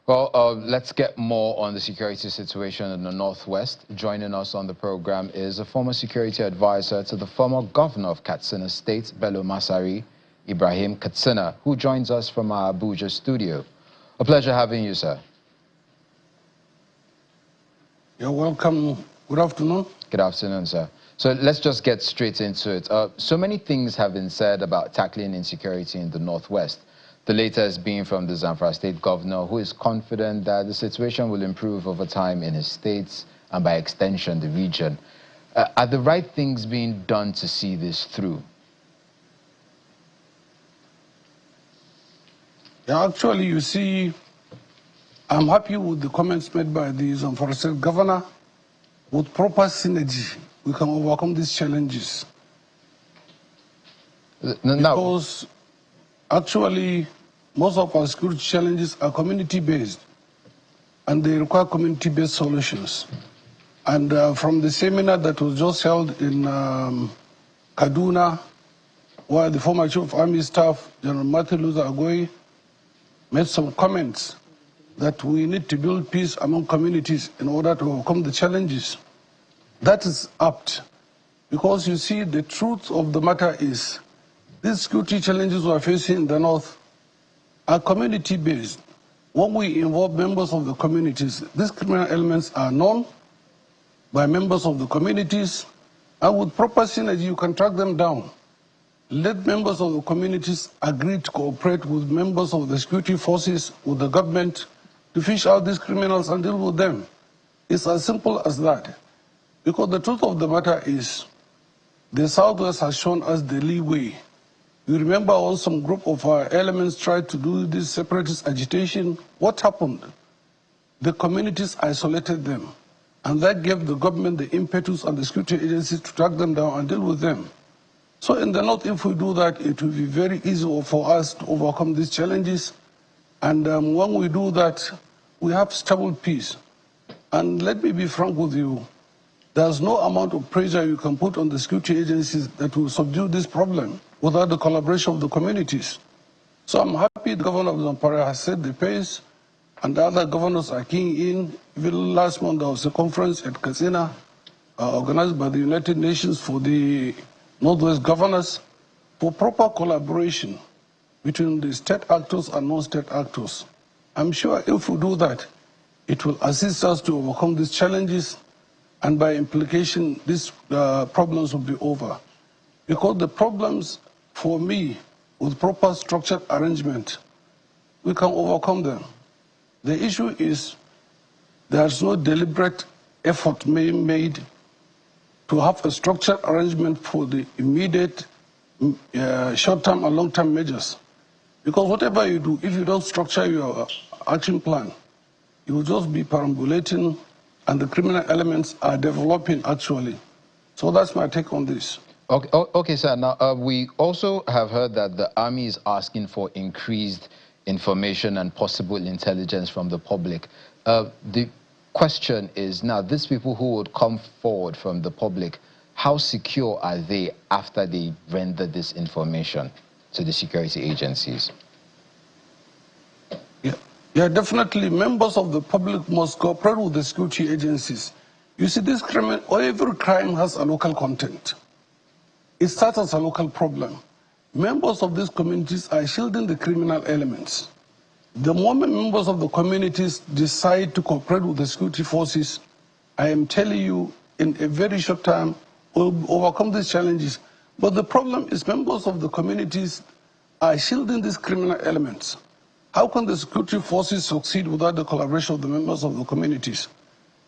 Well, let's get more on the security situation in the Northwest. Joining us on the program is a former security advisor to the former governor of Katsina State, Bello Masari, Ibrahim Katsina, who joins us from our Abuja studio. A pleasure having you, sir. You're welcome. Good afternoon. Good afternoon, sir. So let's just get straight into it. So many things have been said about tackling insecurity in the Northwest. The latest being from the Zamfara State governor, who is confident that the situation will improve over time in his states and by extension the region. Are the right things being done to see this through? Yeah, actually, you see, I'm happy with the comments made by the Zamfara State governor. With proper synergy, we can overcome these challenges. Because actually, most of our security challenges are community-based, and they require community-based solutions. And from the seminar that was just held in Kaduna, where the former Chief of Army Staff, General Martin Luther Agoy, made some comments that we need to build peace among communities in order to overcome the challenges. That is apt, because you see, the truth of the matter is, these security challenges we are facing in the North are community-based. When we involve members of the communities, these criminal elements are known by members of the communities, and with proper synergy, you can track them down. Let members of the communities agree to cooperate with members of the security forces, with the government, to fish out these criminals and deal with them. It's as simple as that. Because the truth of the matter is, the Southwest has shown us the leeway. You remember when some group of our elements tried to do this separatist agitation? What happened? The communities isolated them, and that gave the government the impetus and the security agencies to track them down and deal with them. So in the North, if we do that, it will be very easy for us to overcome these challenges. And when we do that, we have stable peace. And let me be frank with you, there's no amount of pressure you can put on the security agencies that will subdue this problem without the collaboration of the communities. So I'm happy the governor of Zamfara has set the pace, and the other governors are keying in. Even last month there was a conference at Katsina organized by the United Nations for the Northwest governors for proper collaboration between the state actors and non-state actors. I'm sure if we do that, it will assist us to overcome these challenges, and by implication, these problems will be over. Because the problems, for me, with proper structured arrangement, we can overcome them. The issue is there's no deliberate effort being made to have a structured arrangement for the immediate short-term and long-term measures. Because whatever you do, if you don't structure your action plan, you will just be perambulating, and the criminal elements are developing actually. So that's my take on this. Okay, sir. Now, we also have heard that the army is asking for increased information and possible intelligence from the public. The question is now, these people who would come forward from the public, how secure are they after they render this information to the security agencies? Yeah, definitely. Members of the public must cooperate with the security agencies. You see, this crime, every crime has a local content. It starts as a local problem. Members of these communities are shielding the criminal elements. The moment members of the communities decide to cooperate with the security forces, I am telling you, in a very short time, we'll overcome these challenges. But the problem is members of the communities are shielding these criminal elements. How can the security forces succeed without the collaboration of the members of the communities?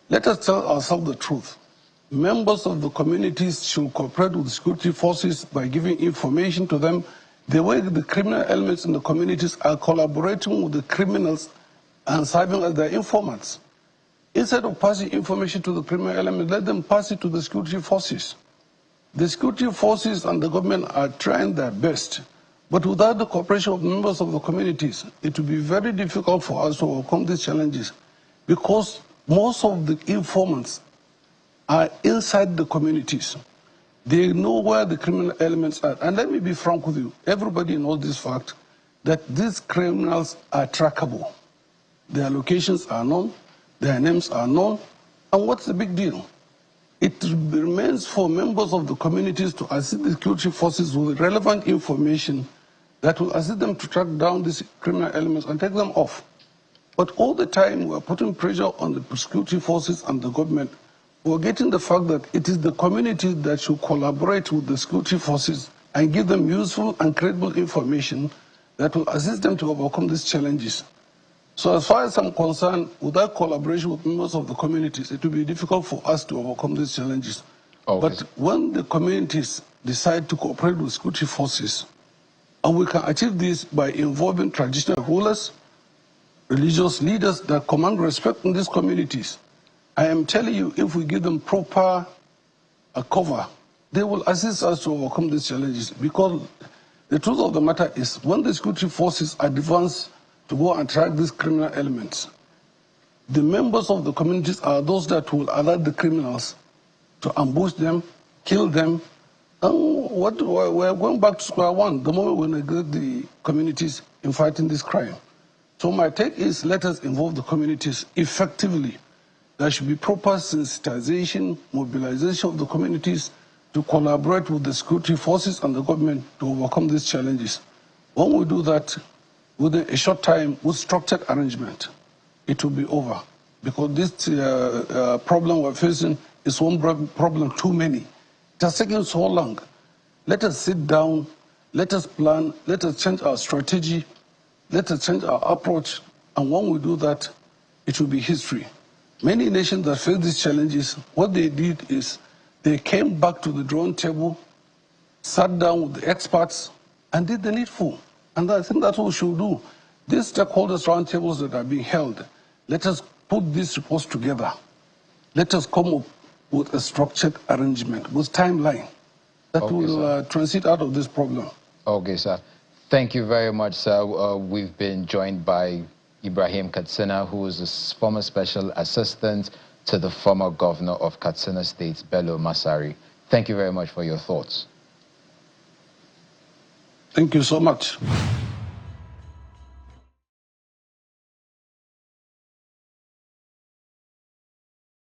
Let us tell ourselves the truth. Members of the communities should cooperate with the security forces by giving information to them the way the criminal elements in the communities are collaborating with the criminals and serving as their informants. Instead of passing information to the criminal element, let them pass it to the security forces. The security forces and the government are trying their best, but without the cooperation of members of the communities, it will be very difficult for us to overcome these challenges, because most of the informants are inside the communities. They know where the criminal elements are. And let me be frank with you, everybody knows this fact, that these criminals are trackable. their locations are known, their names are known, and what's the big deal? It remains for members of the communities to assist the security forces with relevant information that will assist them to track down these criminal elements and take them off. But all the time we're putting pressure on the security forces and the government, we're getting the fact that it is the community that should collaborate with the security forces and give them useful and credible information that will assist them to overcome these challenges. So as far as I'm concerned, without collaboration with members of the communities, it will be difficult for us to overcome these challenges. Okay. But when the communities decide to cooperate with security forces, and we can achieve this by involving traditional rulers, religious leaders that command respect in these communities, I am telling you, if we give them proper cover, they will assist us to overcome these challenges. Because the truth of the matter is, when the security forces advance to go and track these criminal elements, the members of the communities are those that will allow the criminals to ambush them, kill them, and we're going back to square one the moment we neglect the communities in fighting this crime. So my take is, let us involve the communities effectively. There should be proper sensitization, mobilization of the communities to collaborate with the security forces and the government to overcome these challenges. When we do that, within a short time, with structured arrangement, it will be over. Because this problem we're facing is one problem too many. It has taken so long. Let us sit down, let us plan, let us change our strategy, let us change our approach, and when we do that, it will be history. Many nations that face these challenges, what they did is they came back to the drawing table, sat down with the experts, and did the needful. And I think that's what we should do. These stakeholders roundtables that are being held, let us put these reports together. Let us come up with a structured arrangement, with timeline that will transit out of this problem. Okay, sir. Thank you very much, sir. We've been joined by Ibrahim Katsina, who is a former special assistant to the former governor of Katsina State, Bello Masari. Thank you very much for your thoughts. Thank you so much.